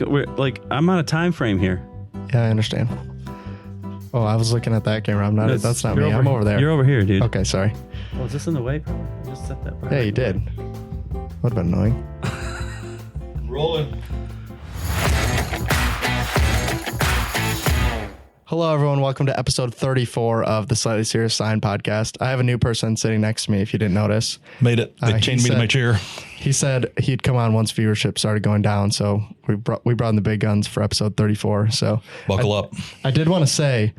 I'm on a time frame here. Yeah, I understand. Oh, I was looking at that camera. That's not me. I'm over there. You're over here, dude. Okay, sorry. Oh, is this in the way? Probably. Just set that. Yeah, you did. Would have been annoying. Rolling. Hello, everyone. Welcome to episode 34 of the Slightly Serious Sign podcast. I have a new person sitting next to me, if you didn't notice. Made it. They chained me to my chair. He said he'd come on once viewership started going down, so we brought in the big guns for episode 34. So buckle up. I did want to say,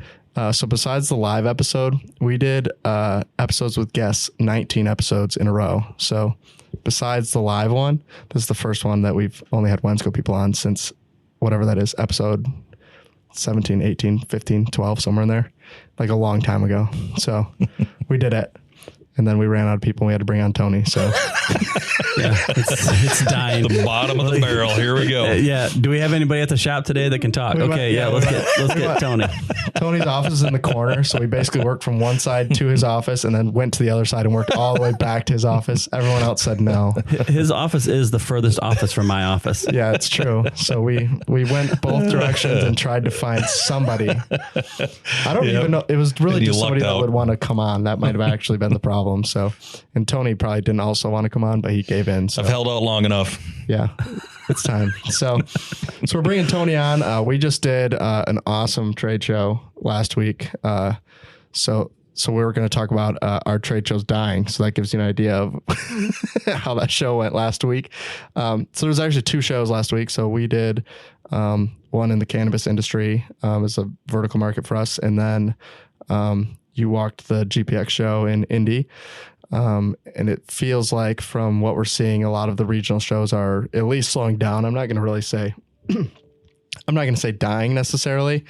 so besides the live episode, we did episodes with guests, 19 episodes in a row. So besides the live one, this is the first one that we've only had Wensco people on since whatever that is, episode 17, 18, 15, 12, somewhere in there, like a long time ago. So we did it. And then we ran out of people and we had to bring on Tony. So yeah, it's dying. The bottom of the barrel. Here we go. Yeah. Do we have anybody at the shop today that can talk? Let's get Tony. Tony's office is in the corner. So we basically worked from one side to his office and then went to the other side and worked all the way back to his office. Everyone else said no. His office is the furthest office from my office. Yeah, it's true. So we went both directions and tried to find somebody. I don't even know. It was really just somebody that would want to come on. That might have actually been the problem. So, and Tony probably didn't also want to come on, but he gave in. So. I've held out long enough. Yeah, it's time. So we're bringing Tony on. We just did an awesome trade show last week. So we were going to talk about our trade shows dying. So that gives you an idea of how that show went last week. So there's actually two shows last week. So we did one in the cannabis industry as a vertical market for us, and then you walked the GPX show in Indy. And it feels like from what we're seeing, a lot of the regional shows are at least slowing down. I'm not going to really say, I'm not going to say dying necessarily.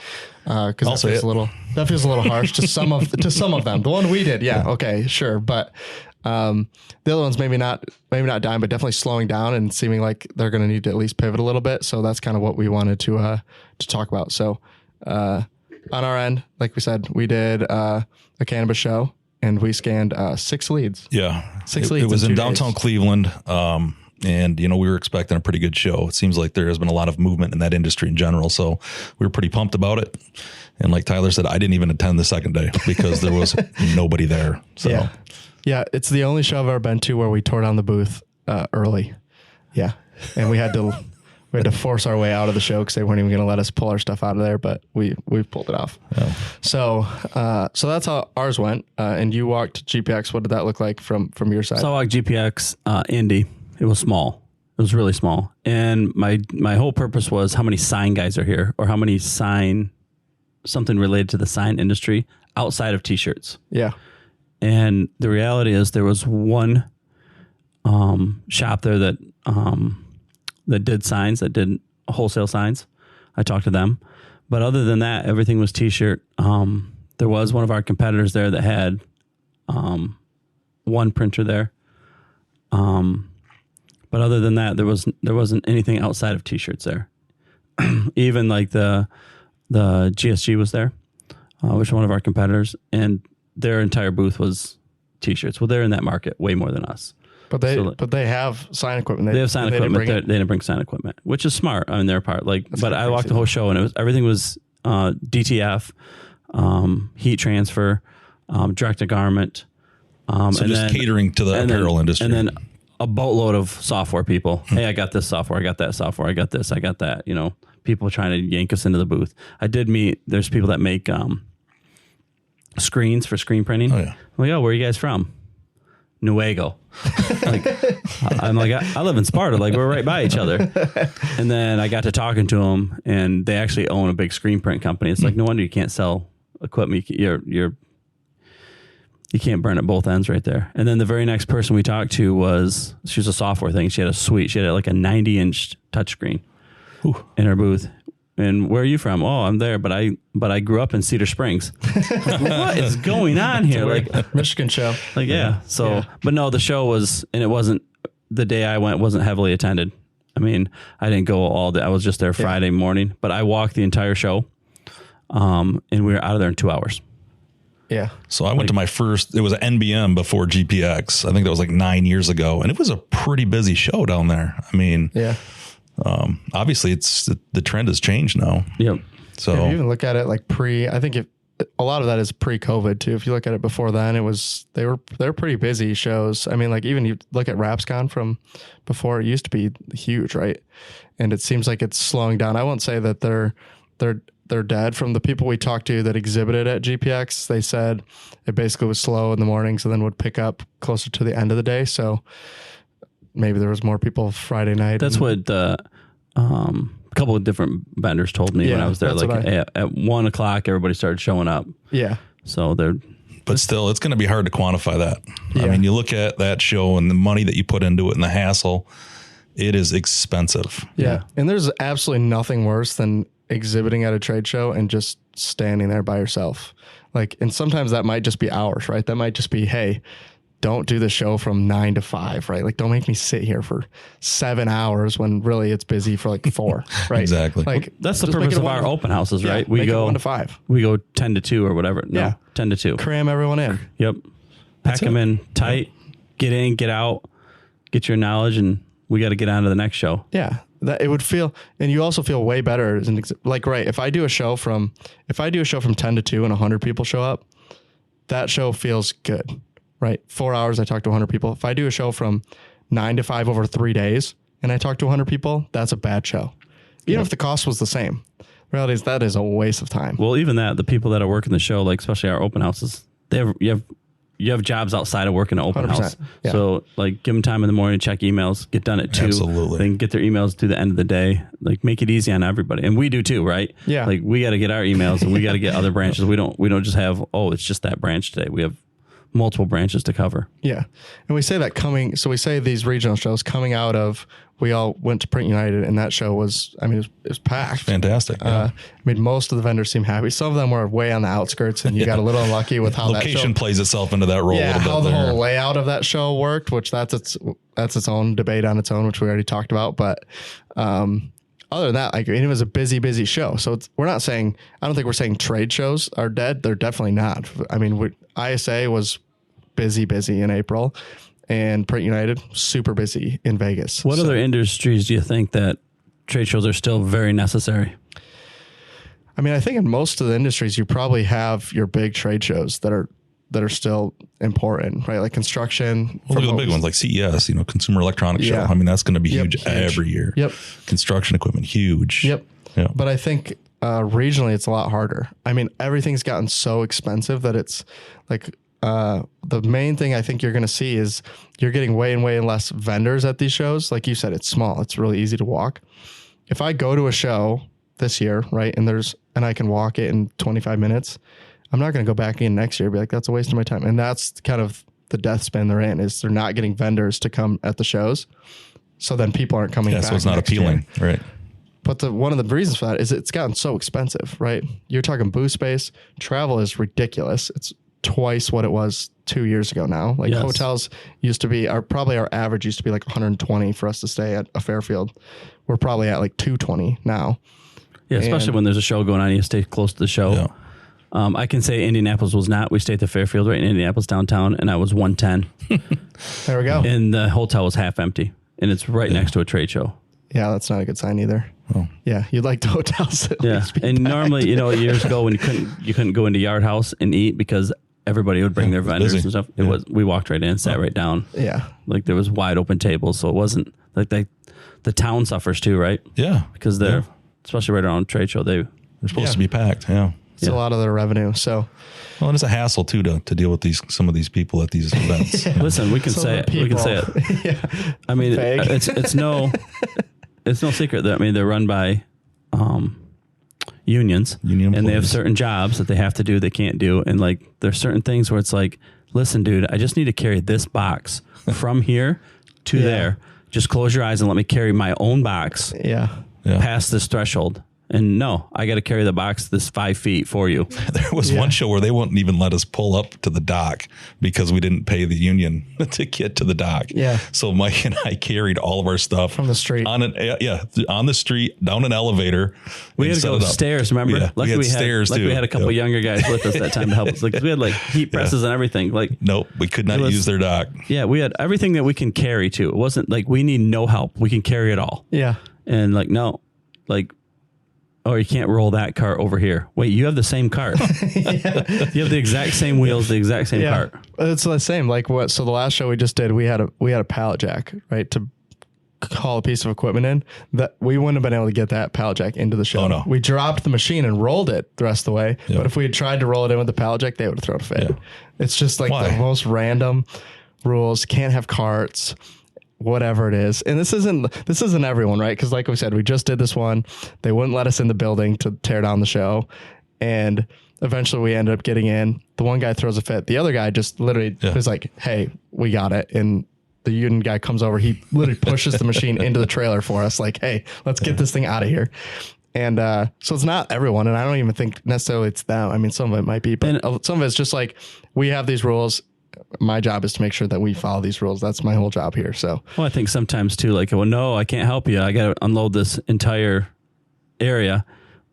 Cause that feels a little harsh to some of them. The one we did. Yeah. Okay, sure. But, the other ones maybe not dying, but definitely slowing down and seeming like they're going to need to at least pivot a little bit. So that's kind of what we wanted to talk about. So, on our end, like we said, we did a cannabis show and we scanned 6 leads. Yeah. 6 leads. It was in downtown days. Cleveland. And, we were expecting a pretty good show. It seems like there has been a lot of movement in that industry in general. So we were pretty pumped about it. And like Tyler said, I didn't even attend the second day because there was nobody there. So yeah, it's the only show I've ever been to where we tore down the booth early. Yeah. And we had to force our way out of the show because they weren't even going to let us pull our stuff out of there, but we pulled it off. Yeah. So that's how ours went. And you walked GPX. What did that look like from your side? So I walked GPX Indy. It was small. It was really small. And my whole purpose was how many sign guys are here or how many something related to the sign industry outside of t-shirts. Yeah. And the reality is there was one shop there that did signs, that did wholesale signs. I talked to them. But other than that, everything was t-shirt. There was one of our competitors there that had one printer there. But other than that, there wasn't anything outside of t-shirts there. Even like the GSG was there, which is one of our competitors, and their entire booth was t-shirts. Well, they're in that market way more than us. But they have sign equipment. They have sign equipment. They didn't bring sign equipment, which is smart on their part. But I walked the whole show and everything was DTF, heat transfer, direct to garment. So and just catering to the apparel industry. And then a boatload of software people. Hey, I got this software. I got that software. I got this. I got that. People trying to yank us into the booth. I did meet. There's people that make screens for screen printing. Oh yeah. I'm like, where are you guys from? Newego. I'm like, I live in Sparta. Like, we're right by each other. And then I got to talking to them, and they actually own a big screen print company. It's like, no wonder you can't sell equipment. You can't burn at both ends right there. And then the very next person we talked to she was a software thing. She had a suite. She had like a 90-inch touchscreen in her booth. And where are you from? Oh, I'm there, but I grew up in Cedar Springs. Like, what is going on here? Like Michigan show. Like, yeah. So, yeah. But no, the show was, and it wasn't, the day I went wasn't heavily attended. I mean, I didn't go all day. I was just there Friday morning, but I walked the entire show. And we were out of there in 2 hours. Yeah. So I went to my first, it was an NBM before GPX. I think that was like 9 years ago. And it was a pretty busy show down there. I mean, Obviously it's the trend has changed now. Yep. So if you even look at it like I think a lot of that is pre-COVID too. If you look at it before then, they were pretty busy shows. I mean, like even you look at RapsCon from before, it used to be huge, right? And it seems like it's slowing down. I won't say that they're dead. From the people we talked to that exhibited at GPX, they said it basically was slow in the mornings and then would pick up closer to the end of the day. So maybe there was more people Friday night. That's what a couple of different vendors told me when I was there. Like at 1 o'clock, everybody started showing up. Yeah. So but still, it's going to be hard to quantify that. Yeah. I mean, you look at that show and the money that you put into it and the hassle, it is expensive. Yeah. And there's absolutely nothing worse than exhibiting at a trade show and just standing there by yourself. Like, and sometimes that might just be hours, right? That might just be, hey, don't do the show from 9 to 5, right? Like, don't make me sit here for 7 hours when really it's busy for like 4, right? Exactly. Like that's the purpose of our open houses, right? We go 1 to 5. We go 10 to 2 or whatever. No, 10 to 2. Cram everyone in. Yep. Pack them in tight, get in, get out, get your knowledge, and we got to get on to the next show. Yeah. That it would feel, and you also feel way better as like, right. If I do a show from 10 to 2 and 100 people show up, that show feels good. Right. 4 hours, I talk to 100 people. If I do a show from 9 to 5 over 3 days and I talk to 100 people, that's a bad show. Even if the cost was the same. The reality is that is a waste of time. Well, even that, the people that are working the show, like especially our open houses, you have jobs outside of working an open house. Yeah. So like give them time in the morning, check emails, get done at 2. Absolutely. Then get their emails to the end of the day. Like make it easy on everybody. And we do too, right? Yeah. Like we got to get our emails and we got to get other branches. We don't just have, it's just that branch today. We have multiple branches to cover. Yeah. And we say that we say these regional shows coming out of, we all went to Print United and that show was, I mean, it was packed. Fantastic. I mean, most of the vendors seem happy. Some of them were way on the outskirts and you got a little unlucky with how location that show plays itself into that role. Yeah. A little How bit the there. whole layout of that show worked, which that's its own debate on its own, which we already talked about. But, other than that, like it was a busy show. So I don't think we're saying trade shows are dead. They're definitely not. I mean, ISA was busy in April and Print United super busy in Vegas. What other industries do you think that trade shows are still very necessary? I mean, I think in most of the industries, you probably have your big trade shows that are still important, right? Like construction. Well, look at the big ones like CES, Consumer Electronics Show. I mean, that's going to be huge every year. Yep. Construction equipment, huge. Yep. Yeah. But I think regionally, it's a lot harder. I mean, everything's gotten so expensive that it's like the main thing I think you're going to see is you're getting way and way less vendors at these shows. Like you said, it's small. It's really easy to walk. If I go to a show this year, right, and I can walk it in 25 minutes, I'm not going to go back in next year and be like, that's a waste of my time. And that's kind of the death spin they're in, is they're not getting vendors to come at the shows. So then people aren't coming back. So it's not appealing, right? But one of the reasons for that is it's gotten so expensive, right? You're talking booth space. Travel is ridiculous. It's twice what it was 2 years ago now. Like hotels used to be, our average used to be like 120 for us to stay at a Fairfield. We're probably at like 220 now. Yeah, especially when there's a show going on, you stay close to the show. Yeah. I can say Indianapolis was not. We stayed at the Fairfield right in Indianapolis downtown, and I was 110. There we go. And the hotel was half empty, and it's right next to a trade show. Yeah, that's not a good sign either. Oh. Yeah, you'd like the hotels at least be and packed. normally, years ago when you couldn't go into Yard House and eat because everybody would bring their vendors and stuff. We walked right in, sat right down. Yeah. Like there was wide open tables, so it wasn't like the town suffers too, right? Yeah. Because they're especially right around trade show, they're supposed to be packed. Yeah. It's a lot of their revenue. So, well, and it's a hassle too to deal with some of these people at these events. Listen, we can say it. We can say it. Yeah. I mean, it's no secret that they're run by unions, and they have certain jobs that they have to do, they can't do, and like there's certain things where it's like, listen, dude, I just need to carry this box from here to there. Just close your eyes and let me carry my own box. Yeah. Past this threshold. And no, I got to carry the box this 5 feet for you. There was one show where they wouldn't even let us pull up to the dock because we didn't pay the union to get to the dock. Yeah. So Mike and I carried all of our stuff from the street on the street, down an elevator. We had to go upstairs. Remember? Yeah, Luckily we had stairs too. We had a couple younger guys with us that time to help us. Like we had like heat presses and everything. Like nope, we could not use their dock. Yeah, we had everything that we can carry too. It wasn't like we need no help. We can carry it all. Yeah. And like, no, like, oh, you can't roll that cart over here. Wait, you have the same cart. You have the exact same wheels, the exact same cart. It's the same. Like what? So the last show we just did, we had a pallet jack, right, to haul a piece of equipment in. That we wouldn't have been able to get that pallet jack into the show. Oh, no. We dropped the machine and rolled it the rest of the way. Yep. But if we had tried to roll it in with the pallet jack, they would have thrown a fit. Yeah. It's just like Why? the most random rules. Can't have carts. Whatever it is. And this isn't everyone, right? Because like we said, we just did this one. They wouldn't let us in the building to tear down the show. And eventually we ended up getting in. The one guy throws a fit. The other guy just literally was like, hey, we got it. And the union guy comes over. He literally pushes the machine into the trailer for us. Like, hey, let's get this thing out of here. And so it's not everyone. And I don't even think necessarily it's them. I mean, some of it might be, but some of it's just like, we have these rules. My job is to make sure that we follow these rules. That's my whole job here. So, well, I think sometimes too, like, well, no, I can't help you. I got to unload this entire area,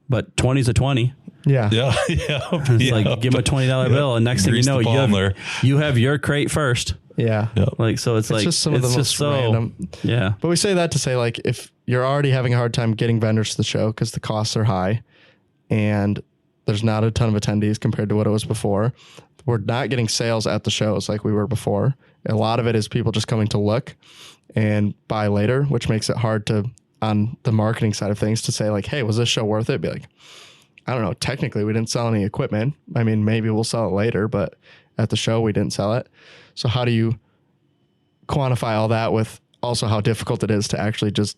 but 20's a 20. Yeah. Yeah. It's like, give him a $20 bill. And next thing you know, you have your crate first. Yeah. Like, so it's like, just some of the most random. Yeah. But we say that to say, like, if you're already having a hard time getting vendors to the show because the costs are high and there's not a ton of attendees compared to what it was before, we're not getting sales at the shows like we were before. A lot of it is people just coming to look and buy later, which makes it hard to, on the marketing side of things, to say like, hey, was this show worth it? Be like, I don't know. Technically, we didn't sell any equipment. I mean, maybe we'll sell it later, but at the show, we didn't sell it. So how do you quantify all that with also how difficult it is to actually just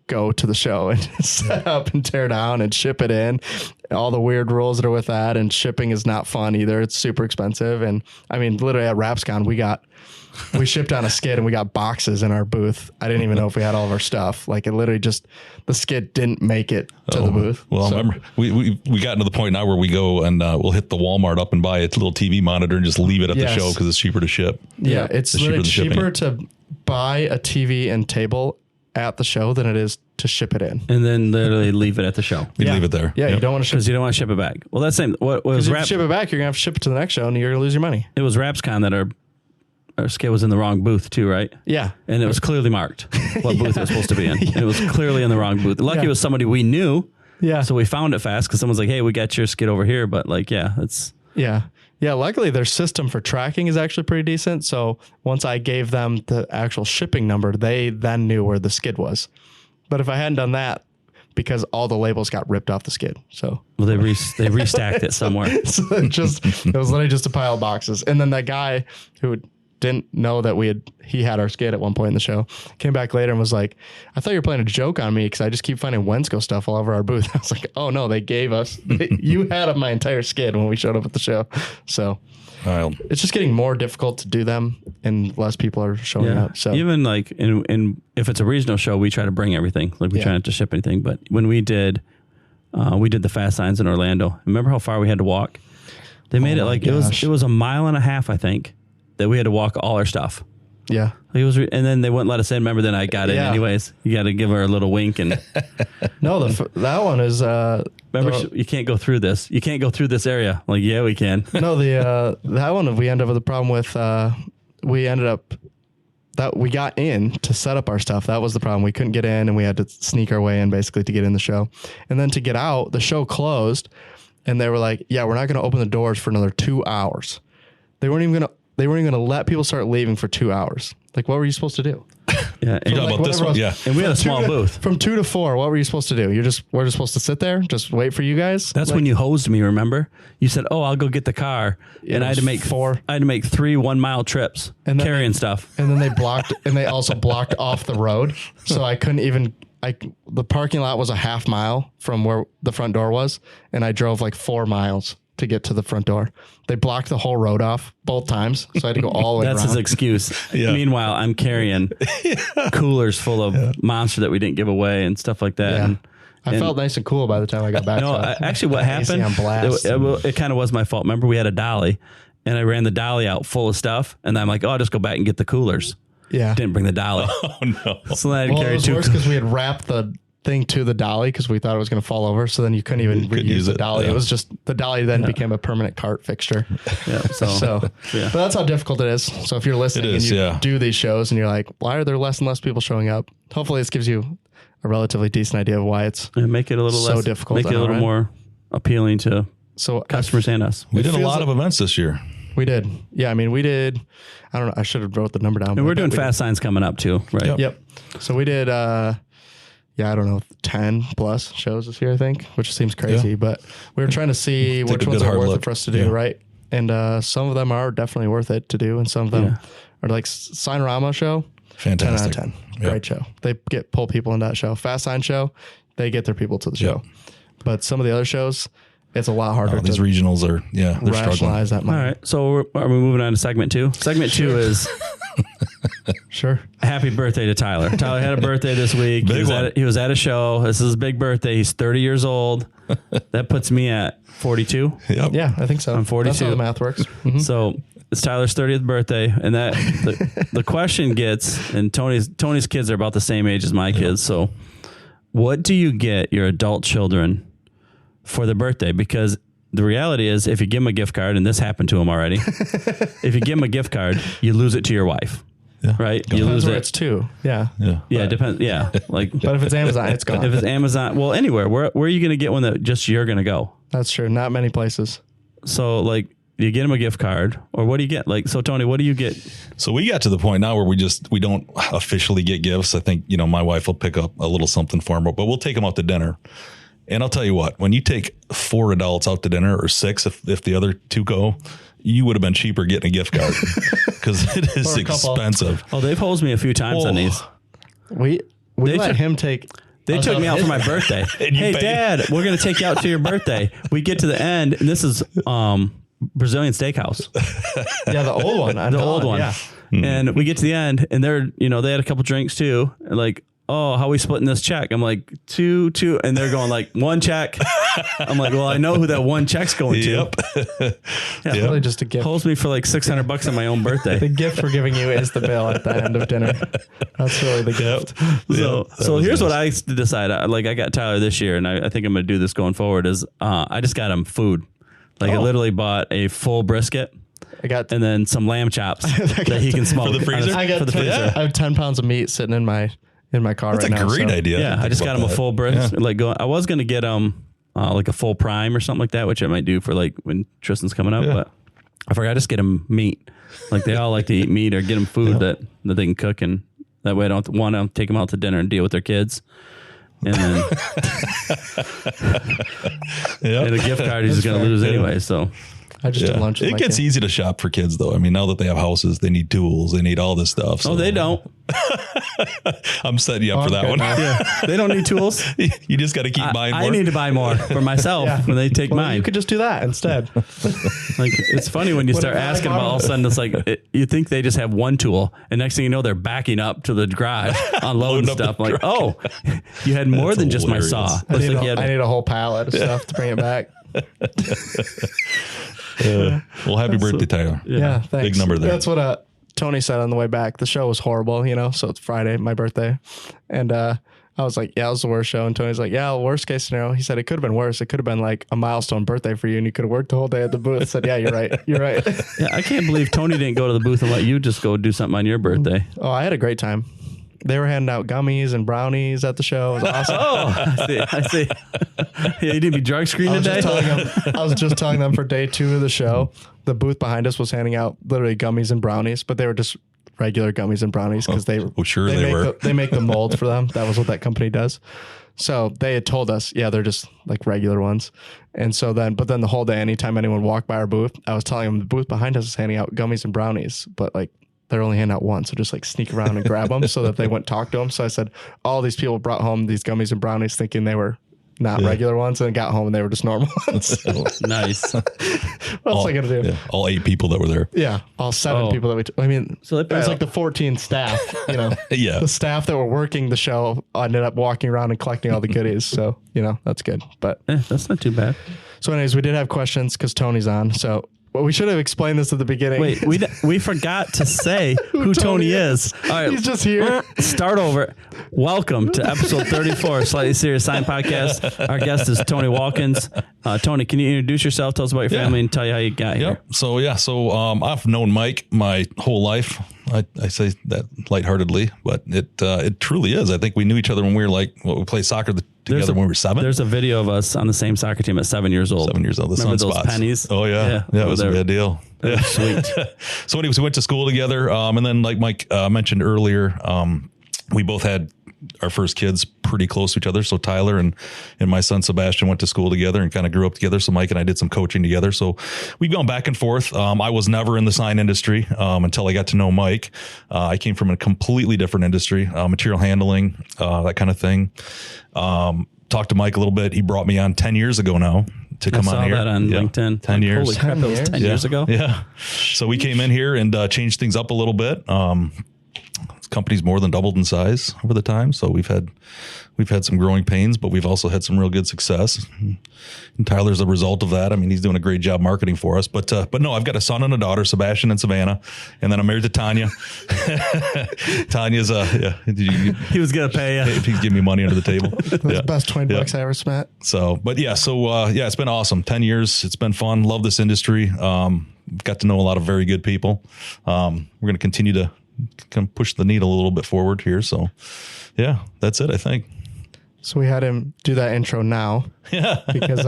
go to the show and set up and tear down and ship it in, all the weird rules that are with that. And shipping is not fun either. It's super expensive. And I mean, literally at RapsCon, we shipped on a skid and we got boxes in our booth. I didn't even know if we had all of our stuff. Like it literally just, the skid didn't make it to the booth. Well, so. I remember we gotten to the point now where we go and we'll hit the Walmart up and buy a little TV monitor and just leave it at the show because it's cheaper to ship. Yeah. It's literally cheaper to buy a TV and table at the show than it is to ship it in. And then literally leave it at the show. We leave it there. Yeah, you don't want to ship because you don't want to ship it back. Well, that's same. What was if you ship it back, you're gonna have to ship it to the next show, and you're gonna lose your money. It was RapsCon that our skid was in the wrong booth too, right? Yeah, and it was clearly marked what booth it was supposed to be in. Yeah. It was clearly in the wrong booth. Lucky it was somebody we knew. Yeah, so we found it fast because someone's like, "Hey, we got your skid over here." But like, yeah, it's Yeah, luckily their system for tracking is actually pretty decent. So once I gave them the actual shipping number, they then knew where the skid was. But if I hadn't done that, because all the labels got ripped off the skid. So well, they restacked it somewhere. So it was literally just a pile of boxes. And then that guy who didn't know that he had our skid at one point in the show came back later and was like, I thought you were playing a joke on me because I just keep finding Wensco stuff all over our booth. I was like, oh no, they gave us, you had my entire skid when we showed up at the show. So it's just getting more difficult to do them and less people are showing up. So even like in if it's a regional show, we try to bring everything. Like we try not to ship anything. But when we did the fast signs in Orlando, remember how far we had to walk? They made it like it was a mile and a half, I think, that we had to walk all our stuff. Yeah. It was, and then they wouldn't let us in. Remember, then I got in anyways. You got to give her a little wink and. No, that one is. Remember, you can't go through this. You can't go through this area. Like, yeah, we can. No, that one we ended up with a problem with. We ended up that we got in to set up our stuff. That was the problem. We couldn't get in, and we had to sneak our way in basically to get in the show. And then to get out, the show closed, and they were like, "Yeah, we're not going to open the doors for another 2 hours." They weren't even going to let people start leaving for 2 hours. Like, what were you supposed to do? Yeah, you know about this one? Yeah, and we had a small booth from 2 to 4. What were you supposed to do? We're just supposed to sit there, just wait for you guys. That's when you hosed me. Remember, you said, "Oh, I'll go get the car," and I had to make 3 1 mile trips and carrying stuff. And then they blocked, and they also blocked off the road, so I couldn't even. The parking lot was a half mile from where the front door was, and I drove like 4 miles to get to the front door. They blocked the whole road off both times, so I had to go all the way around. That's his excuse. Meanwhile, I'm carrying coolers full of Monster that we didn't give away and stuff like that. Yeah. I felt nice and cool by the time I got back. No, actually what happened, it kind of was my fault. Remember, we had a dolly, and I ran the dolly out full of stuff, and I'm like, oh, I'll just go back and get the coolers. Yeah. Didn't bring the dolly. Oh, no. So then I had to carry 2. It was worse because we had wrapped the thing to the dolly because we thought it was going to fall over. So then you couldn't even reuse the dolly. It was just the dolly then became a permanent cart fixture. Yeah. But that's how difficult it is. So if you're listening and you do these shows and you're like, why are there less and less people showing up? Hopefully this gives you a relatively decent idea of why it's make it a little less difficult. Make it a little more appealing to customers and us. We did a lot of events this year. We did. Yeah. I mean, we did. I don't know. I should have wrote the number down. And we're doing fast signs coming up too, right? Yep. So we did, I don't know, 10 plus shows this year, I think, which seems crazy, but we were trying to see which ones are worth it for us to do, right? And some of them are definitely worth it to do, and some of them are like Signorama show. Fantastic. 10 out of 10. Great show. They pull people in that show. Fast Sign show, they get their people to the show. But some of the other shows, it's a lot harder. These regionals are, they're rationalize struggling. that money. All right. So are we moving on to segment 2? Segment 2 is sure. Happy birthday to Tyler. Tyler had a birthday this week. He was at a show. This is his big birthday. He's 30 years old. That puts me at 42. Yep. Yeah, I think so. I'm 42. That's how the math works. Mm-hmm. So it's Tyler's 30th birthday, and that the question gets, and Tony's kids are about the same age as my kids. So what do you get your adult children for their birthday? Because the reality is, if you give them a gift card, and this happened to him already, if you give them a gift card, you lose it to your wife. Yeah. Right? You lose it. It's 2. Yeah. Yeah. Depends. Yeah. Like, but if it's Amazon, it's gone. If it's Amazon, well, anywhere. Where are you going to get one that just you're going to go? That's true. Not many places. So, like, you get them a gift card, or what do you get? Like, so Tony, what do you get? So we got to the point now where we don't officially get gifts. I think, my wife will pick up a little something for him, but we'll take them out to dinner. And I'll tell you what, when you take 4 adults out to dinner, or 6, if the other 2 go, you would have been cheaper getting a gift card because it is expensive. Oh, they've hosed me a few times on these. We let him take. They took me out for my birthday. Hey, Dad, we're going to take you out to your birthday. We get to the end, and this is Brazilian Steakhouse. Yeah, the old one. The old one. Yeah. And we get to the end, and they're, they had a couple drinks too. And like, oh, how are we splitting this check? I'm like, 2. And they're going like 1 check. I'm like, well, I know who that 1 check's going to. Yeah, really just a gift. Holds me for like $600 on my own birthday. The gift we're giving you is the bill at the end of dinner. That's really the gift. So here's what I decided. I got Tyler this year, and I think I'm going to do this going forward is I just got him food. I literally bought a full brisket. And then some lamb chops that he can smoke for the freezer. I have 10 pounds of meat sitting in my car right now. That's a great idea. Yeah, I just got him a full brisket. Yeah. I was going to get him like a full prime or something like that, which I might do for like when Tristan's coming up. But I forgot to just get him meat. Like they all like to eat meat, or get them food that they can cook, and that way I don't want to take them out to dinner and deal with their kids. And then and a gift card he's just going to lose anyway. So I just did lunch. It gets easy to shop for kids, though. I mean, now that they have houses, they need tools, they need all this stuff. So. Oh, they don't. I'm setting you up for that one. Yeah, they don't need tools. You just got to keep buying more. I need to buy more for myself when they take mine. You could just do that instead. Like, it's funny when you start asking about, all of a sudden it's like you think they just have one tool, and next thing you know, they're backing up to the garage unloading stuff. I'm like, oh, you had more than just my saw. I need a whole pallet of stuff to bring it back. Well, happy birthday, Tyler. Yeah, thanks. Big number there. That's what Tony said on the way back. The show was horrible, so it's Friday, my birthday. And I was like, yeah, it was the worst show. And Tony's like, yeah, worst case scenario. He said it could have been worse. It could have been like a milestone birthday for you, and you could have worked the whole day at the booth. I said, yeah, you're right. You're right. Yeah, I can't believe Tony didn't go to the booth and let you just go do something on your birthday. Oh, I had a great time. They were handing out gummies and brownies at the show. It was awesome. I see. Yeah, you didn't be drug screened today? I was just telling them for day 2 of the show, the booth behind us was handing out literally gummies and brownies, but they were just regular gummies and brownies because they were. They make the mold for them. That was what that company does. So they had told us, yeah, they're just like regular ones. And so then the whole day, anytime anyone walked by our booth, I was telling them the booth behind us is handing out gummies and brownies, but like, they're only handing out one, so just like sneak around and grab them so that they wouldn't talk to them. So I said, all these people brought home these gummies and brownies thinking they were not regular ones, and got home and they were just normal ones. Nice. What else I got to do? Yeah, all 8 people that were there. Yeah, all 7 people that so it was like the 14 staff, Yeah. The staff that were working the show ended up walking around and collecting all the goodies. So, that's good. But that's not too bad. So anyways, we did have questions because Tony's on. So Well, we should have explained this at the beginning. Wait, we forgot to say who Tony is. All right, he's just here. Start over. Welcome to episode 34, Slightly Serious Sign Podcast. Our guest is Tony Walkons. Tony, can you introduce yourself? Tell us about your family and tell you how you got here. So I've known Mike my whole life. I say that lightheartedly, but it truly is. I think we knew each other when we were we played soccer together when we were 7. There's a video of us on the same soccer team at 7 years old. 7 years old. The Remember sun those spots. pennies? Oh yeah. It was a bad deal. Yeah. Sweet. So anyways, we went to school together. And then like Mike mentioned earlier, we both had our first kids pretty close to each other. So Tyler and my son Sebastian went to school together and kind of grew up together. So Mike and I did some coaching together. So we've gone back and forth. I was never in the sign industry until I got to know Mike. I came from a completely different industry, material handling, that kind of thing. Talked to Mike a little bit. He brought me on 10 years ago now to come on here. I saw that on LinkedIn. 10 years. Holy crap, that was 10 years ago. Yeah. So we came in here and changed things up a little bit. Company's more than doubled in size over the time. So we've had some growing pains, but we've also had some real good success. And Tyler's a result of that. I mean, he's doing a great job marketing for us, but no, I've got a son and a daughter, Sebastian and Savannah. And then I'm married to Tanya. Tanya's he was going to pay you. If he'd give me money under the table. That's the best $20 I ever spent. So, but it's been awesome. 10 years. It's been fun. Love this industry. Got to know a lot of very good people. We're going to continue to kind of push the needle a little bit forward here. So yeah, that's it, I think. So we had him do that intro now because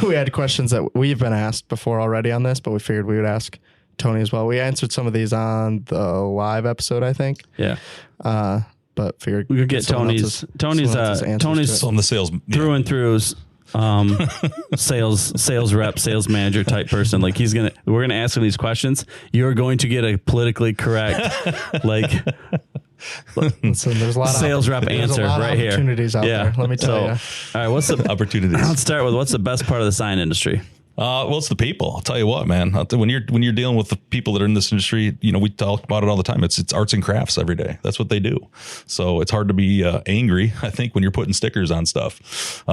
we had questions that we've been asked before already on this, but we figured we would ask Tony as well. We answered some of these on the live episode, I think. Yeah. But figured we could get Tony's on the sales through and through sales rep, sales manager type person. Like we're going to ask him these questions. You're going to get a politically correct, Listen, there's a lot of sales rep answer right here. Opportunities out there. Let me tell you. All right. What's the opportunities? Let's start with what's the best part of the sign industry? Well, it's the people. I'll tell you what, man. When you're dealing with the people that are in this industry, we talk about it all the time. It's arts and crafts every day. That's what they do. So it's hard to be angry, I think, when you're putting stickers on stuff.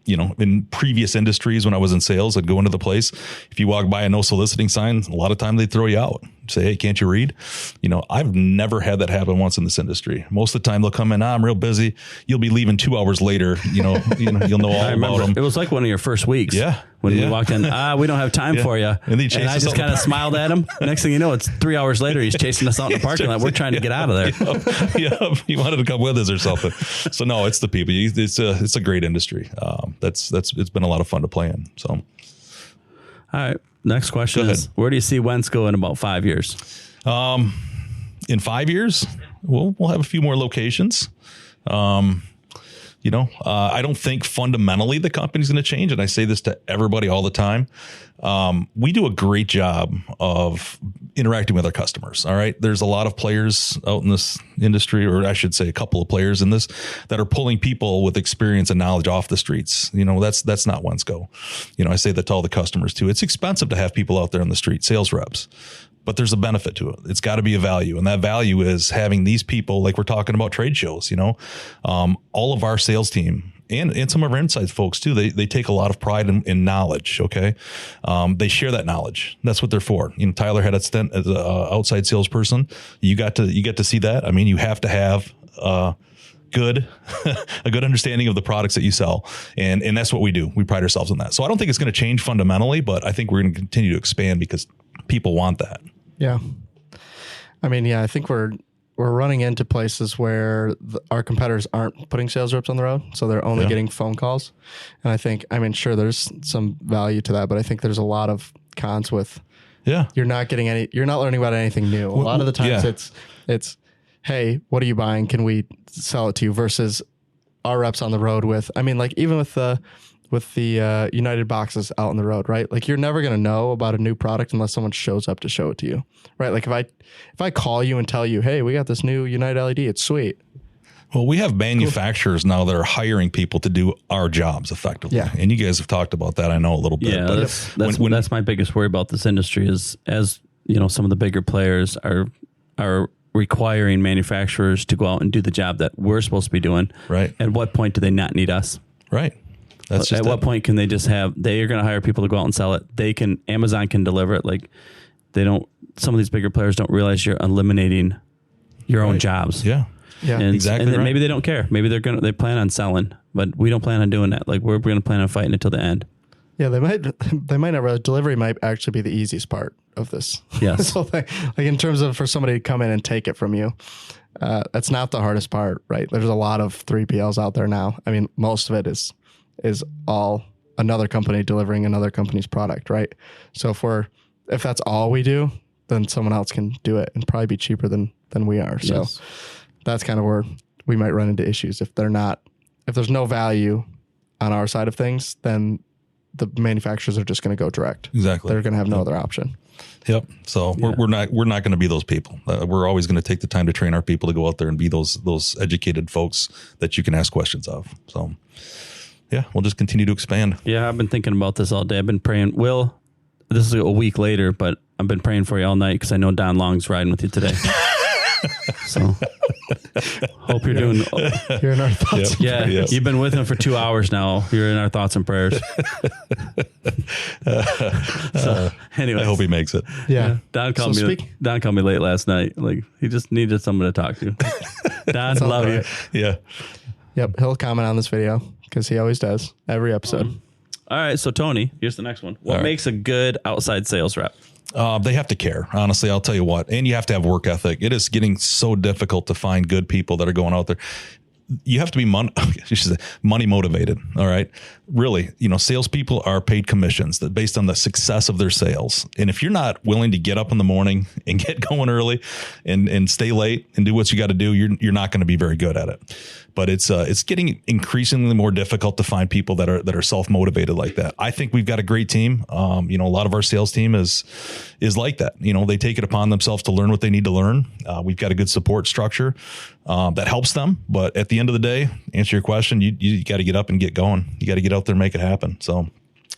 In previous industries, when I was in sales, I'd go into the place. If you walk by a no soliciting sign, a lot of time they'd throw you out. Say, hey, can't you read? I've never had that happen once in this industry. Most of the time they'll come in, I'm real busy. You'll be leaving 2 hours later. You'll know all about them. It was like one of your first weeks. Yeah. When we walked in, we don't have time for you. And I just kind of smiled at him. Next thing you know, it's 3 hours later. He's chasing us out in the parking lot. We're trying to get out of there. Yeah. He wanted to come with us or something. So no, it's the people. It's a great industry. It's been a lot of fun to play in. So. All right. Next question is, where do you see Wensco in about 5 years? In 5 years, we'll have a few more locations. I don't think fundamentally the company's going to change. And I say this to everybody all the time. We do a great job of interacting with our customers. All right. There's a lot of players out in this industry, or I should say a couple of players in this, that are pulling people with experience and knowledge off the streets. That's not Wensco. I say that to all the customers too. It's expensive to have people out there on the street, sales reps. But there's a benefit to it. It's got to be a value. And that value is having these people, like we're talking about trade shows, all of our sales team and some of our inside folks too. They take a lot of pride in knowledge. Okay. They share that knowledge. That's what they're for. Tyler had a stint as an outside salesperson. You get to see that. I mean, you have to have, a good understanding of the products that you sell. And that's what we do. We pride ourselves on that. So I don't think it's going to change fundamentally, but I think we're going to continue to expand because people want that. Yeah. I mean, I think we're running into places where our competitors aren't putting sales reps on the road. So they're only getting phone calls. And I think, sure, there's some value to that, but I think there's a lot of cons with, you're not learning about anything new. A lot of the times it's, hey, what are you buying? Can we sell it to you? Versus our reps on the road with, even with the United boxes out on the road, right? Like you're never going to know about a new product unless someone shows up to show it to you, right? Like if I call you and tell you, hey, we got this new United LED, it's sweet. Well, we have manufacturers now that are hiring people to do our jobs effectively. Yeah. And you guys have talked about that, I know, a little bit. Yeah, but that's my biggest worry about this industry is, as some of the bigger players are requiring manufacturers to go out and do the job that we're supposed to be doing. Right. At what point do they not need us? Right. That's just at what point can they just they're going to hire people to go out and sell it? Amazon can deliver it. Like some of these bigger players don't realize you're eliminating your own jobs. Yeah. Yeah, and, exactly. And right. maybe they don't care. Maybe they plan on selling, but we don't plan on doing that. Like we're going to plan on fighting until the end. Yeah, they might not realize delivery might actually be the easiest part of this. Yes. This whole thing. Like in terms of for somebody to come in and take it from you, that's not the hardest part, right? There's a lot of 3PLs out there now. I mean, most of it is all another company delivering another company's product, right? So if that's all we do, then someone else can do it and probably be cheaper than we are. So Yes. that's kind of where we might run into issues. If there's no value on our side of things, then the manufacturers are just going to go direct. Exactly. They're going to have no other option. Yep. So we're not going to be those people. We're always going to take the time to train our people to go out there and be those educated folks that you can ask questions of. So yeah, we'll just continue to expand. Yeah, I've been thinking about this all day. I've been praying. Will, this is a week later, but I've been praying for you all night because I know Don Long's riding with you today. So hope you're doing. You're in our thoughts. Yeah, Yes. You've been with him for 2 hours now. You're in our thoughts and prayers. So anyway, I hope he makes it. Yeah. Don called me late last night. Like he just needed someone to talk to. Don, love you. Yeah. Yep. He'll comment on this video because he always does every episode. All right, so Tony, here's the next one. What makes a good outside sales rep? They have to care. Honestly, I'll tell you what. And you have to have work ethic. It is getting so difficult to find good people that are going out there. You have to be money motivated. All right. Really, salespeople are paid commissions that based on the success of their sales. And if you're not willing to get up in the morning and get going early and stay late and do what you got to do, you're not going to be very good at it. But it's getting increasingly more difficult to find people that are self-motivated like that. I think we've got a great team. A lot of our sales team is like that. They take it upon themselves to learn what they need to learn. We've got a good support structure that helps them. But at the end of the day, answer your question, you got to get up and get going. You got to get out there and make it happen. So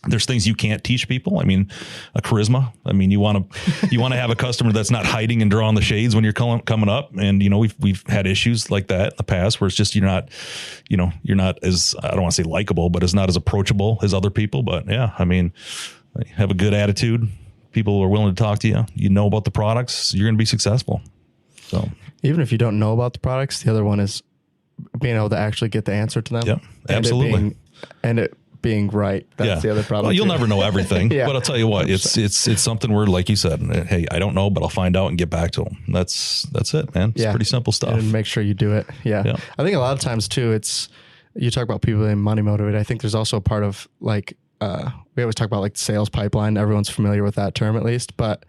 there's things you can't teach people. I mean, a charisma. I mean, you want to have a customer that's not hiding and drawing the shades when you're coming up. And we've had issues like that in the past where it's just you're not as, I don't want to say likable, but it's not as approachable as other people. But yeah, I mean, have a good attitude. People are willing to talk to you. You know about the products. You're going to be successful. So even if you don't know about the products, the other one is being able to actually get the answer to them. Yep, absolutely. And it being right. That's the other problem. Well, you'll never know everything, Yeah. but I'll tell you what, it's something where, like you said, hey, I don't know, but I'll find out and get back to them. That's it, man. It's pretty simple stuff. And make sure you do it. Yeah. I think a lot of times too, you talk about people being money motivated. I think there's also a part of like, we always talk about like the sales pipeline. Everyone's familiar with that term at least, but,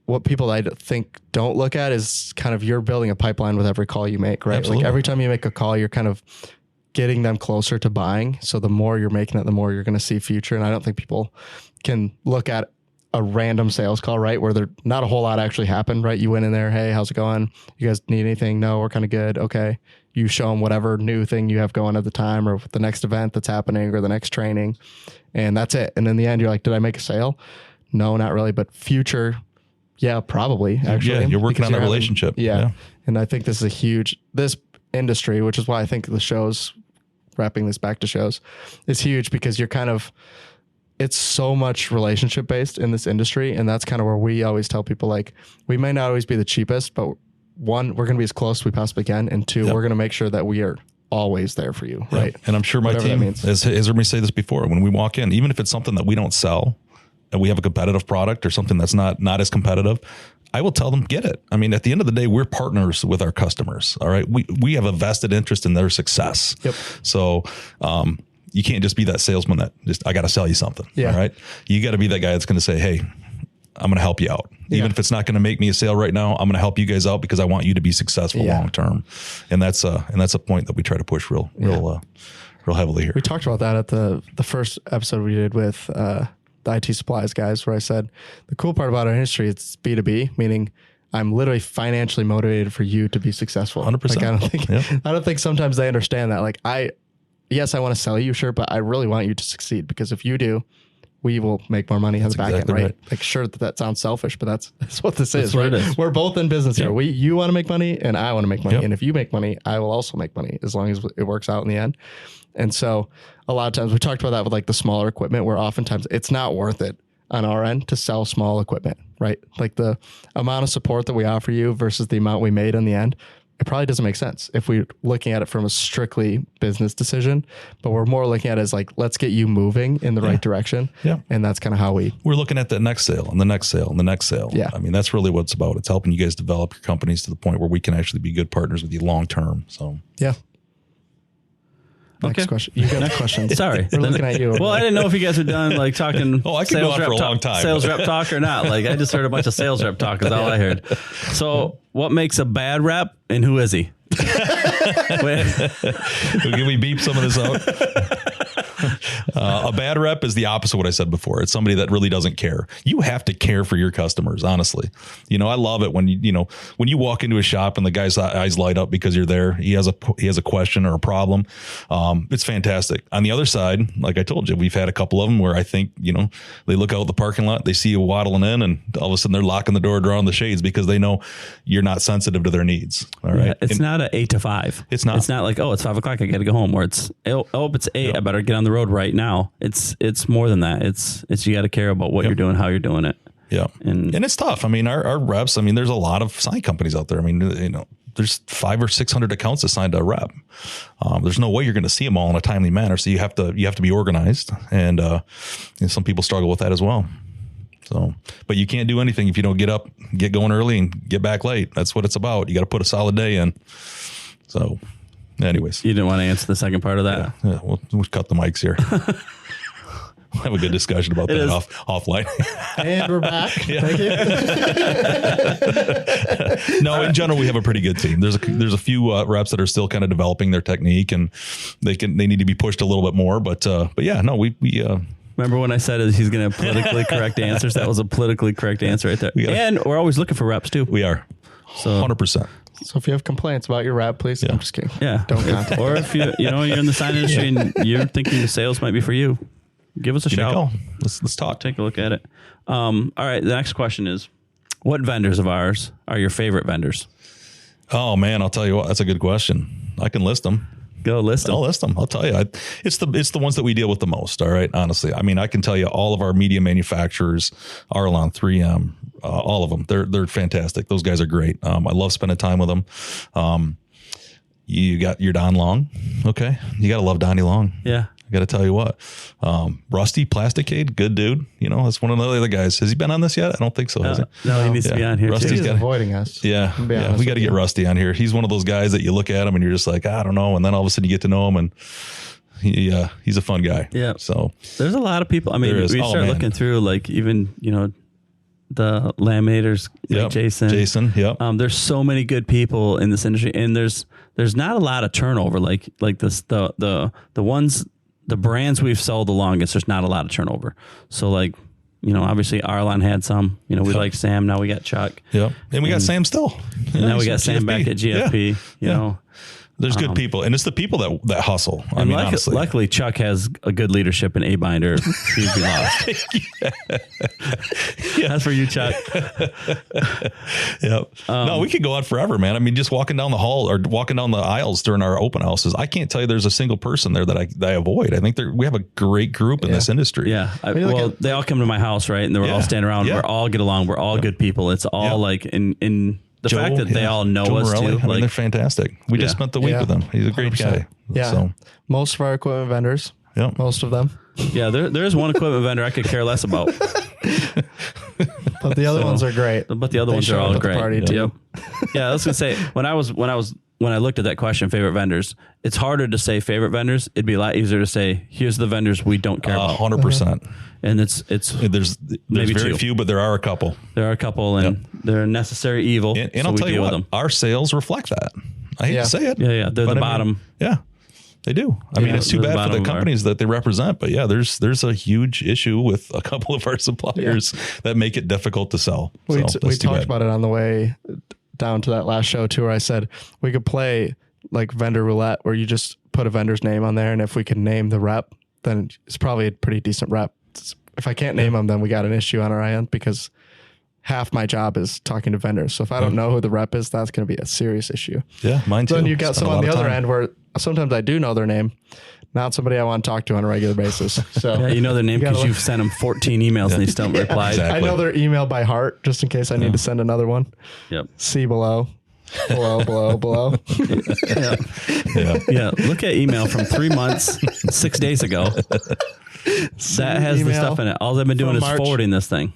what people I think don't look at is kind of you're building a pipeline with every call you make, right? Absolutely. Like every time you make a call, you're kind of getting them closer to buying. So the more you're making it, the more you're going to see future. And I don't think people can look at a random sales call, right? Where there not a whole lot actually happened, right? You went in there, hey, how's it going? You guys need anything? No, we're kind of good. Okay. You show them whatever new thing you have going at the time or the next event that's happening or the next training. And that's it. And in the end, you're like, did I make a sale? No, not really. But future, yeah, probably. Actually, yeah, you're working on that relationship. Yeah. And I think this is this industry, which is why I think the shows, wrapping this back to shows, is huge because it's so much relationship based in this industry. And that's kind of where we always tell people, like, we may not always be the cheapest, but one, we're going to be as close as we possibly can. And two, we're going to make sure that we are always there for you. Right. And I'm sure my team has heard me say this before, when we walk in, even if it's something that we don't sell, and we have a competitive product or something that's not as competitive, I will tell them, get it. I mean, at the end of the day, we're partners with our customers. All right. We have a vested interest in their success. Yep. So, you can't just be that salesman that just, I got to sell you something. Yeah. All right. You got to be that guy that's going to say, hey, I'm going to help you out. Even if it's not going to make me a sale right now, I'm going to help you guys out because I want you to be successful long term. And that's a point that we try to push real heavily here. We talked about that at the first episode we did with, the IT supplies guys, where I said the cool part about our industry, it's B2B, meaning I'm literally financially motivated for you to be successful. 100%. Like, I don't think sometimes they understand that. Like I want to sell you, sure, but I really want you to succeed because if you do, we will make more money on the back exactly end, right? right. Like, sure, that sounds selfish, but that's what this is, what right? it is. We're both in business here. You want to make money and I want to make money. Yep. And if you make money, I will also make money as long as it works out in the end. And so a lot of times we talked about that with like the smaller equipment, where oftentimes it's not worth it on our end to sell small equipment, right? Like the amount of support that we offer you versus the amount we made in the end, it probably doesn't make sense if we're looking at it from a strictly business decision, but we're more looking at it as like, let's get you moving in the right direction. Yeah. And that's kind of how we're looking at the next sale and the next sale and the next sale. Yeah. I mean, that's really what it's about. It's helping you guys develop your companies to the point where we can actually be good partners with you long term. So yeah. Next Okay. question. You got questions. Sorry. We're looking at you. Well, I didn't know if you guys were done like talking. Oh, I could go on for a long time. Sales rep talk or not. Like I just heard a bunch of sales rep talk is all I heard. So what makes a bad rep and who is he? Can we beep some of this out? A bad rep is the opposite of what I said before. It's somebody that really doesn't care. You have to care for your customers, honestly. I love it when when you walk into a shop and the guy's eyes light up because you're there. He has a question or a problem. It's fantastic. On the other side, like I told you, we've had a couple of them where I think, they look out the parking lot, they see you waddling in, and all of a sudden they're locking the door, drawing the shades because they know you're not sensitive to their needs. All right. Yeah, it's not an 8 to 5. It's not. It's not like, it's 5 o'clock, I got to go home. Or it's 8, I better get on the road right now. It's more than that. It's you got to care about what you're doing, how you're doing it. Yeah. And it's tough. I mean, our reps, there's a lot of sign companies out there. I mean, there's 500 or 600 accounts assigned to a rep. There's no way you're going to see them all in a timely manner. So you have to be organized, and some people struggle with that as well. So, but you can't do anything if you don't get up, get going early and get back late. That's what it's about. You got to put a solid day in. So anyways, you didn't want to answer the second part of that. yeah, we'll cut the mics here. We'll have a good discussion about that offline. And we're back. Thank you. No, in general, we have a pretty good team. There's a few reps that are still kind of developing their technique, and they need to be pushed a little bit more. But yeah, no, we remember when I said he's going to have politically correct answers? That was a politically correct answer right there. And we're always looking for reps too. We are. So 100%. So if you have complaints about your rep, please. I'm just kidding. Yeah. Don't contact. Or if you're in the sign industry and you're thinking the sales might be for you, give us a shout. Call. Let's talk. Take a look at it. All right. The next question is, what vendors of ours are your favorite vendors? Oh man, I'll tell you what. That's a good question. I can list them. Go list them. I'll list them. I'll tell you. It's the ones that we deal with the most. All right. Honestly, I can tell you all of our media manufacturers, Arlon, 3M, all of them. They're fantastic. Those guys are great. I love spending time with them. You got your Don Long. Okay. You got to love Donnie Long. Yeah. I got to tell you what, Rusty Plasticade, good dude. That's one of the other guys. Has he been on this yet? I don't think so. Has he? No, he needs to be on here. Rusty's too. avoiding us. Yeah. We got to get Rusty on here. He's one of those guys that you look at him and you're just like, I don't know. And then all of a sudden you get to know him, and he's a fun guy. Yeah. So there's a lot of people. We start looking through, like, even, the laminators, like Jason. Yep. There's so many good people in this industry, and there's not a lot of turnover. Like this, the brands we've sold the longest, there's not a lot of turnover. So obviously Arlon had some, we like Sam. Now we got Chuck. Yep. And we got Sam still. And now we got Sam back at GFP, you know. There's good people, and it's the people that hustle. Honestly. Luckily, Chuck has a good leadership in A Binder. He'd be lost. That's for you, Chuck. Yep. No, we could go on forever, man. Just walking down the hall or walking down the aisles during our open houses, I can't tell you there's a single person there that I avoid. I think we have a great group in this industry. Yeah. They all come to my house, right? And they're all standing around. Yeah. We all get along. We're all good people. It's all in the fact that they all know Joe us Morreale, too. They're fantastic. We just spent the week with them. He's a great 100%. Guy. Yeah. So. Most of our equipment vendors. Yeah. Most of them. Yeah. There is one equipment vendor I could care less about. But the other ones are great. But the other ones are all great. Party too. Yeah. I was gonna say when I looked at that question, favorite vendors, it's harder to say favorite vendors. It'd be a lot easier to say, here's the vendors we don't care about. 100%. And there's maybe very two. few, but there are a couple. There are a couple, and they're a necessary evil. And I'll tell you what, our sales reflect that. I hate to say it. Yeah. They're the bottom. They do. It's too bad for the companies that they represent, but there's a huge issue with a couple of our suppliers that make it difficult to sell. We talked about it on the way down to that last show too, where I said we could play like vendor roulette, where you just put a vendor's name on there, and if we can name the rep, then it's probably a pretty decent rep. if I can't name them, then we got an issue on our end because half my job is talking to vendors. So if I don't know who the rep is, that's going to be a serious issue. Yeah, mine too. Then you got Spend some a on the lot of other time. end where sometimes I do know their name, not somebody I want to talk to on a regular basis. So Yeah, you know their name gotta because look- you've sent them 14 emails and they still haven't replied. Exactly. I know their email by heart just in case I need to send another one. Yep. See below. Below. Yeah. Yeah. Yeah. Look at email from 3 months, 6 days ago. That has the email stuff in it. All they've been doing from is March. forwarding this thing.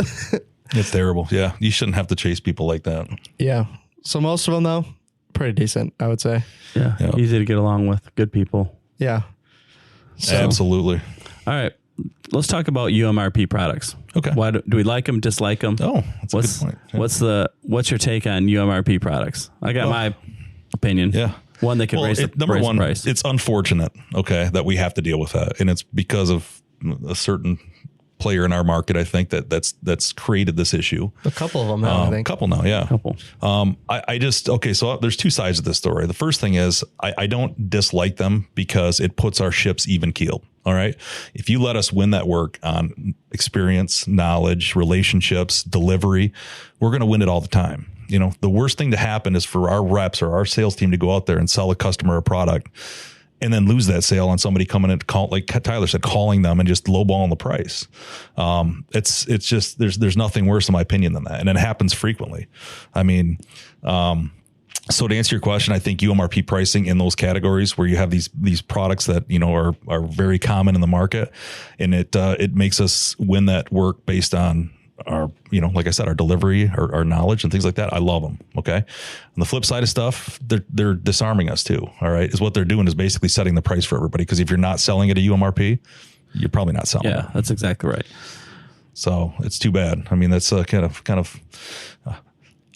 It's terrible. Yeah. You shouldn't have to chase people like that. Yeah. So most of them though, pretty decent, I would say. Yeah. Yeah. Easy to get along with. Good people. Yeah. So, Absolutely. All right. Let's talk about UMRP products. Okay. Why do we like them, dislike them? Oh, that's a What's good point. Yeah. what's your take on UMRP products? I got my opinion. Yeah. One, they could raise the number one, price. it's unfortunate, okay, that we have to deal with that. And it's because of a certain player in our market, I think, that's created this issue. a couple of them now, I think. Couple now, yeah. Couple. So there's two sides of this story. The first thing is I don't dislike them because it puts our ships even keeled. All right. If you let us win that work on experience, knowledge, relationships, delivery, we're going to win it all the time. You know, the worst thing to happen is for our reps or our sales team to go out there and sell a customer a product and then lose that sale on somebody coming in to call, like Tyler said, calling them and just lowballing the price. It's just, there's nothing worse in my opinion than that. And it happens frequently. I mean, so to answer your question, I think UMRP pricing in those categories where you have these products that, you know, are very common in the market, and it makes us win that work based on our, you know, like I said, our delivery, our knowledge and things like that. I love them. Okay. On the flip side of stuff, they're disarming us too. All right. Is what they're doing is basically setting the price for everybody. Cause if you're not selling at a UMRP, you're probably not selling. Yeah, it. that's exactly right. So it's too bad. I mean, that's kind of,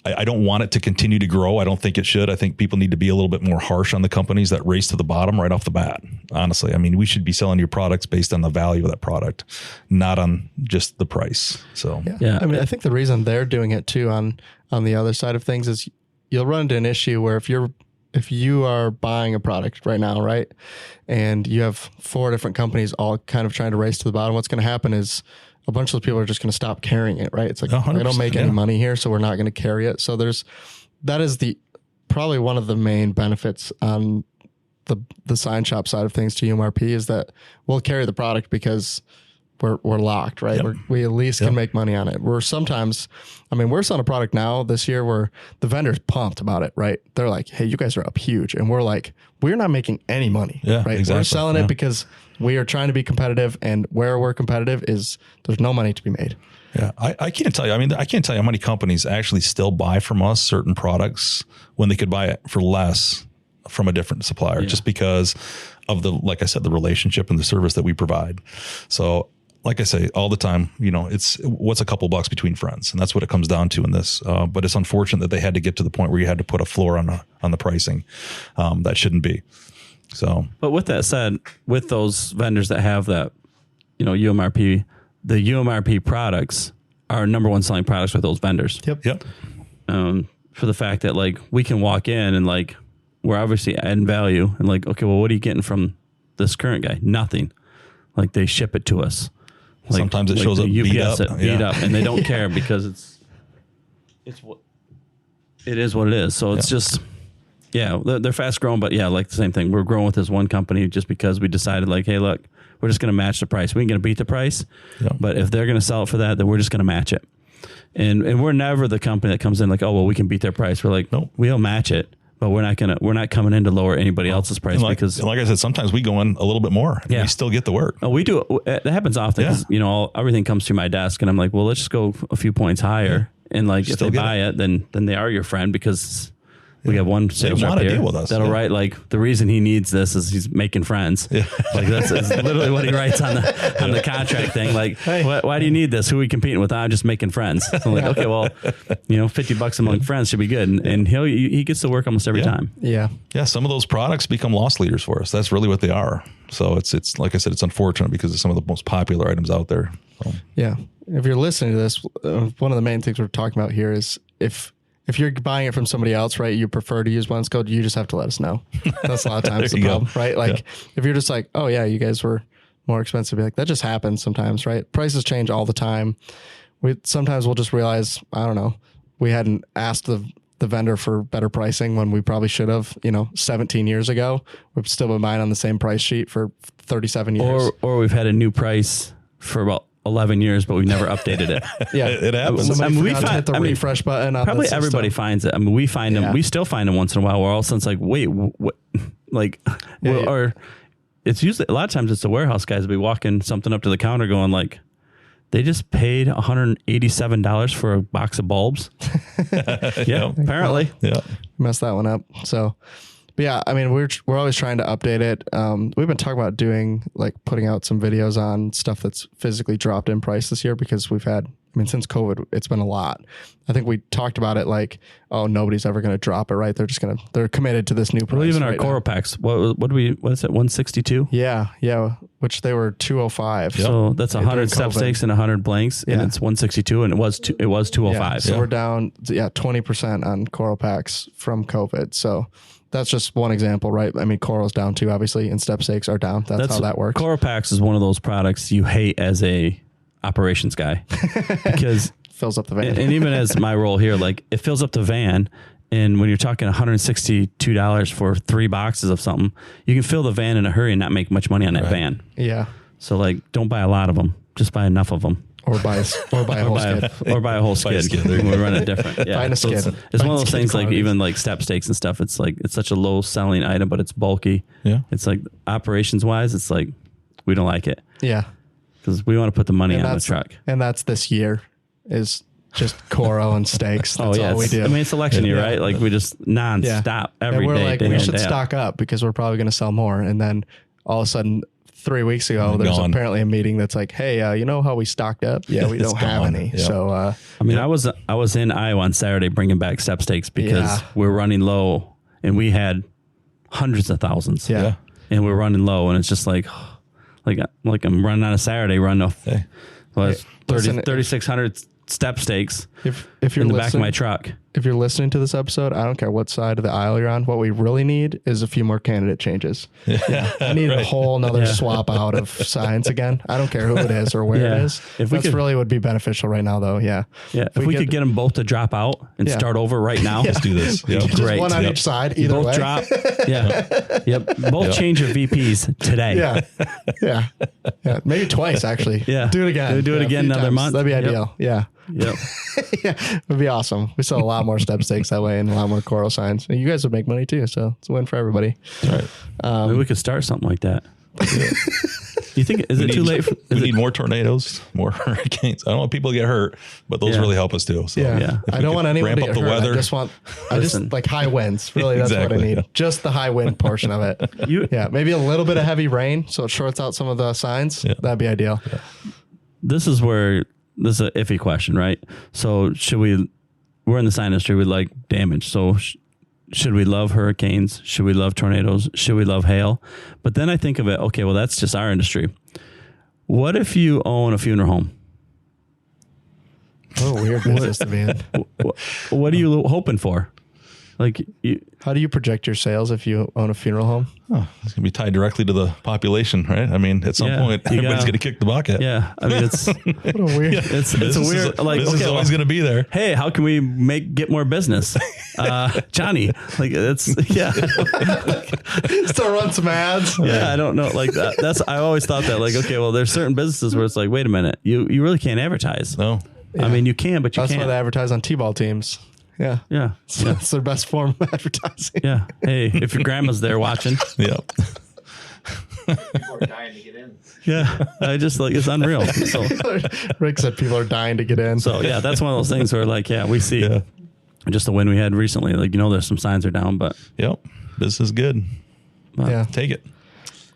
I don't want it to continue to grow. I don't think it should. I think people need to be a little bit more harsh on the companies that race to the bottom right off the bat. Honestly, I mean, we should be selling your products based on the value of that product, not on just the price. So Yeah. I mean, I think the reason they're doing it too on the other side of things is you'll run into an issue where if you are buying a product right now, right, and you have 4 different companies all kind of trying to race to the bottom, what's going to happen is a bunch of people are just going to stop carrying it, right? It's like, I don't make any money here, so we're not going to carry it. So that is probably one of the main benefits on the sign shop side of things to UMRP is that we'll carry the product because we're locked, right? Yep. We at least can make money on it. We're selling a product now this year where the vendor's pumped about it, right? They're like, hey, you guys are up huge. And we're like, we're not making any money, Yeah, right? exactly. We're selling it because we are trying to be competitive, and where we're competitive is there's no money to be made. yeah, I can't tell you. I mean, I can't tell you how many companies actually still buy from us certain products when they could buy it for less from a different supplier, just because of like I said, the relationship and the service that we provide. So like I say all the time, you know, it's what's a couple bucks between friends, and that's what it comes down to in this. But it's unfortunate that they had to get to the point where you had to put a floor on the pricing. That shouldn't be. So, But with that said, with those vendors that have that, you know, UMRP, the UMRP products are number one selling products with those vendors. yep. For the fact that like we can walk in and like we're obviously adding value and like, okay, well, what are you getting from this current guy? Nothing. Like they ship it to us. Like, Sometimes it shows up the beat UPS up. it, beat up, and they don't care because it is what it is. So it's just, they're fast growing, but yeah, like the same thing. We're growing with this one company just because we decided like, hey, look, we're just going to match the price. We ain't going to beat the price, but if they're going to sell it for that, then we're just going to match it. And we're never the company that comes in like, oh, well, we can beat their price. We're like, Nope. We'll match it, but we're not coming in to lower anybody else's price because like I said, sometimes we go in a little bit more. And Yeah. we still get the work. we do. That happens often. 'Cause, you know, everything comes through my desk, and I'm like, well, let's just go a few points higher. And like, if Still they get buy it, then they are your friend because we have one sales wanna rep here deal with us. that'll write like the reason he needs this is he's making friends. Like that's literally what he writes on the contract thing. Like, why do you need this? Who are we competing with? I'm just making friends. So I'm like, okay, well, you know, $50 among friends should be good, and he gets to work almost every time. Yeah. Yeah, some of those products become loss leaders for us. That's really what they are. So it's like I said, it's unfortunate because it's some of the most popular items out there. So, Yeah. If you're listening to this, one of the main things we're talking about here is if you're buying it from somebody else, right, you prefer to use Wensco, you just have to let us know. That's a lot of times the you go. problem, right? Like if you're just like, oh yeah, you guys were more expensive. Be like, that just happens sometimes, right? Prices change all the time. Sometimes we'll just realize, I don't know, we hadn't asked the vendor for better pricing when we probably should have, 17 years ago. We've still been buying on the same price sheet for 37 years. Or we've had a new price for about 11 years, but we've never updated it. Yeah, it happens. We hit the refresh button. On probably the everybody finds it. I mean, we find them. We still find them once in a while. We're all of a sudden like, wait, what? Like, or it's usually a lot of times it's the warehouse guys. We walking something up to the counter, going like, they just paid $187 for a box of bulbs. Yeah, apparently. Yeah, messed that one up. So, but yeah, I mean, we're always trying to update it. We've been talking about putting out some videos on stuff that's physically dropped in price this year because we've had, since COVID, it's been a lot. I think we talked about it like, oh, nobody's ever going to drop it, right? They're committed to this new price. Well, even our right Coral packs, what is it, 162? Yeah, which they were 205. Yep. So that's 100 step stakes and 100 blanks, and it's 162, and it was 205. Yeah, so we're down, 20% on Coral packs from COVID. So that's just one example, right? I mean, Coral's down too, obviously, and step stakes are down. That's how that works. Coral packs is one of those products you hate as a operations guy because fills up the van. And even as my role here, like it fills up the van. And when you're talking $162 for 3 boxes of something, you can fill the van in a hurry and not make much money on that van. Yeah. So like, don't buy a lot of them. Just buy enough of them. Or buy a whole skid. Or buy a whole skid. We run it different. Yeah. Buying a skid. It's one of those things like even like step stakes and stuff. It's like, it's such a low selling item, but it's bulky. Yeah. It's like operations wise, it's like, we don't like it. Yeah. Because we want to put the money on the truck. And that's this year is just Coro and steaks. That's all we do. I mean, it's election year, right? Like we just nonstop every day. We're like, we should stock up because we're probably going to sell more. And then all of a sudden, 3 weeks ago, there's apparently a meeting that's like, hey, you know how we stocked up? Yeah, we don't have any. Yeah. So, I mean, I was in Iowa on Saturday bringing back step stakes because we're running low and we had hundreds of thousands. Yeah. And we're running low and it's just like I'm running on a Saturday run off. Hey. Well, 3,600 step stakes if you're in the back of my truck. If you're listening to this episode, I don't care what side of the aisle you're on. What we really need is a few more candidate changes. Yeah. I need a whole nother swap out of signs again. I don't care who it is or where it is. That's really would be beneficial right now, though. Yeah. Yeah. If we could get them both to drop out and start over right now. Let's do this. Yep. Great. One on each side. Either both way. Drop. Yeah. Yep. Both change your VPs today. Yeah. Maybe twice, actually. Yeah. Do it again. Do it again another month. That'd be ideal. Yeah. Yep. It would be awesome. We sell a lot more step stakes that way and a lot more Coral signs. And you guys would make money too, so it's a win for everybody. All right. Maybe we could start something like that. You think is it too late? We need more tornadoes, more hurricanes. I don't want people to get hurt, but those really help us too. So I don't want anyone to get hurt. Weather. I just like high winds. Really, that's what I need. Just the high wind portion of it. Maybe a little bit of heavy rain, so it shorts out some of the signs. Yeah. That'd be ideal. Yeah. This is an iffy question, right? So we're in the sign industry, we like damage. So should we love hurricanes? Should we love tornadoes? Should we love hail? But then I think of it, okay, well, that's just our industry. What if you own a funeral home? Oh, weird business to be in. What are you hoping for? Like, how do you project your sales if you own a funeral home? Oh, it's going to be tied directly to the population, right? I mean, at some point, everybody's going to kick the bucket. Yeah. I mean, it's what a weird. It's a weird. This is always going to be there. Hey, how can we get more business, Johnny? Like it's Still run some ads. Yeah, I don't know. Like that. I always thought that. Like, okay, well, there's certain businesses where it's like, wait a minute, you really can't advertise. No. Yeah. I mean, you can, but That's can't. why they advertise on T-ball teams. Yeah. It's their best form of advertising. Yeah. Hey, if your grandma's there watching. Yeah. People are dying to get in. Yeah. I just it's unreal. So Rick said people are dying to get in. So yeah, that's one of those things where we see just the win we had recently. Like, there's some signs are down, but. Yep. This is good. Take it.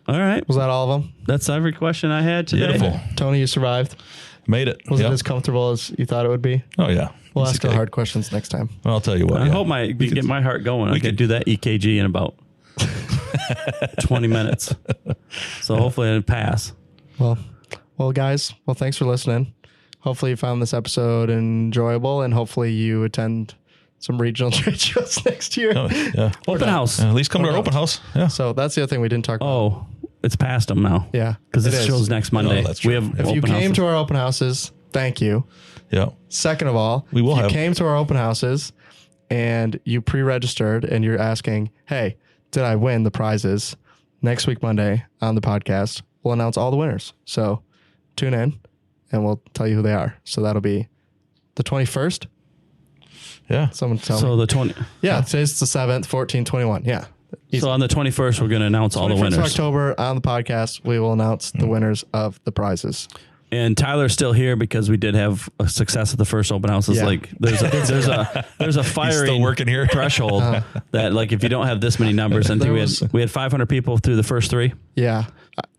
All right. Was that all of them? That's every question I had today. Beautiful. Tony, you survived. Made it. Was it as comfortable as you thought it would be? Oh, yeah. We'll ask the hard questions next time. Well, I'll tell you what. I hope get my heart going. I could do that EKG in about 20 minutes. So hopefully it'll pass. Well, guys. Well, thanks for listening. Hopefully you found this episode enjoyable, and hopefully you attend some regional trade shows next year. Oh, yeah. Open house. At least come to our open house. Yeah. So that's the other thing we didn't talk about. Oh, it's past them now. Yeah. Because it this is. show's next Monday. that's true. We have If you open came houses. to our open houses, thank you. Yeah. Second of all, We will if you have- came to our open houses and you pre-registered and you're asking, hey, did I win the prizes? Next week, Monday on the podcast, we'll announce all the winners. So tune in and we'll tell you who they are. So that'll be the 21st. Yeah. Someone tell So me. the 20. Yeah, today's the 7th, 14, 21. Yeah. So on the 21st, we're going to announce all the 21st of winners. October on the podcast, we will announce the winners of the prizes. And Tyler's still here because we did have a success at the first open houses. Yeah. Like there's a firing still working here? threshold that like if you don't have this many numbers, and I think we had 500 people through the first 3. Yeah.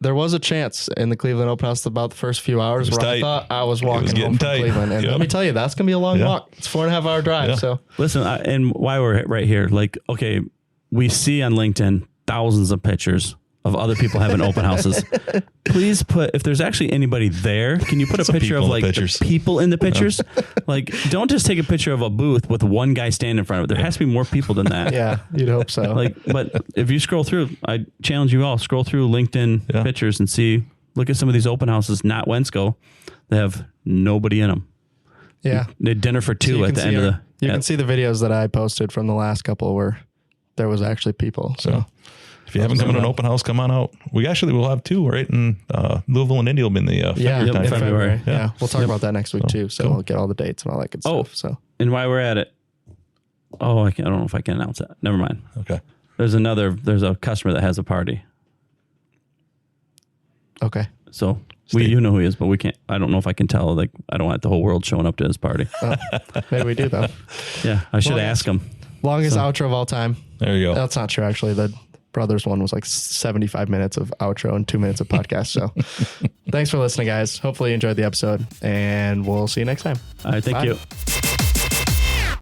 There was a chance in the Cleveland Open House about the first few hours was where I tight. thought I was It was walking getting home from tight. Cleveland. And Yep. let me tell you, that's going to be a long Yeah. walk. It's 4.5 hour drive. Yeah. So Listen, and why we're right here, like, okay, we see on LinkedIn thousands of pictures of other people having open houses. Please put, if there's actually anybody there, can you put a Some picture of people in the like pictures. the people in the pictures? Like, don't just take a picture of a booth with one guy standing in front of it. There has to be more people than that. yeah, you'd hope so. Like, but if you scroll through, I challenge you all, scroll through LinkedIn Yeah. pictures and look at some of these open houses, not Wensco, that have nobody in them. yeah. They had dinner for 2 You at can the see end of our- the. You yeah. can see the videos that I posted from the last couple where there was actually people. So If you haven't come to an open house, come on out. We actually will have 2 right in Louisville and Indy will be in the yeah, February in time. February. Yeah. Yeah. We'll talk about that next week too. So cool. we'll get all the dates and all that good Oh. stuff. So And while we're at it, I don't know if I can announce that. Never mind. Okay. There's a customer that has a party. okay. So you know who he is, but we can't. I don't know if I can tell. Like, I don't want the whole world showing up to his party. Maybe we do though. Yeah, I should Well, ask him. Longest outro of all time. There you go. That's not true, actually. The Brothers one was like 75 minutes of outro and 2 minutes of podcast. So thanks for listening, guys. Hopefully you enjoyed the episode, and we'll see you next time. All right, thank Bye. you.